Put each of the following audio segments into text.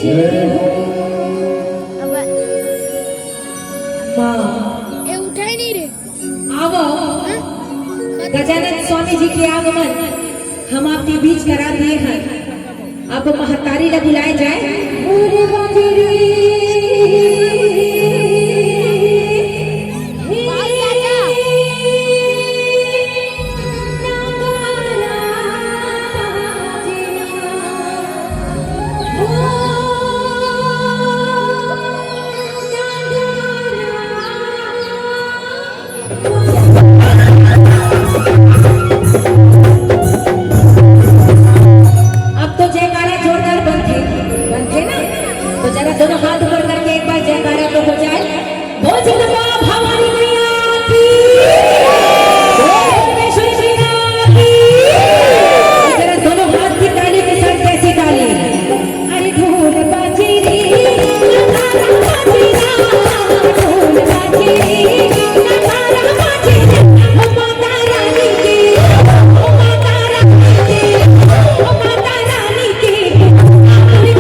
ये उठाई नहीं रे। आओ गजानन स्वामी जी के आगमन हम आपके बीच करा दिए हैं। अब महतारी ने बुलाए जाए। अब तो जयकारा जोरदार बनते ना, तो जरा दोनों हाथ ऊपर करके एक बार जयकारा तो हो जाए। भोजन भवानी मैया की, परमेश्वरी मैया की। जरा दोनों हाथ की ताली के साथ कैसी ताली? अरे ढोल बाजे रे, ढोल बाजे रे, नगारा बाजे रे, ओ माता रानी की, ओ माता रानी की, ओ माता रानी की। अरे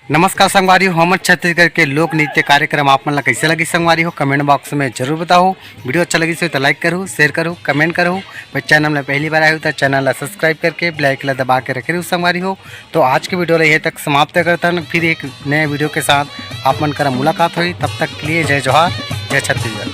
नमस्कार संगवारी हो, हमर छत्तीसगढ़ के लोक नृत्य कार्यक्रम आप मन ला कैसे लगी संगवारी हो कमेंट बॉक्स में जरूर बताओ। वीडियो अच्छा लगी तो लाइक करो, शेयर करो, कमेंट करो। भाई चैनल में पहली बार आए हो तो चैनल ला सब्सक्राइब करके बेल आइकन दबा के रखे संगवारी हो। तो आज के वीडियो यहीं तक समाप्त करता हूँ, फिर एक नए वीडियो के साथ आप मन कर मुलाकात हुई। तब तक के लिए जय जोहार, जय छत्तीसगढ़।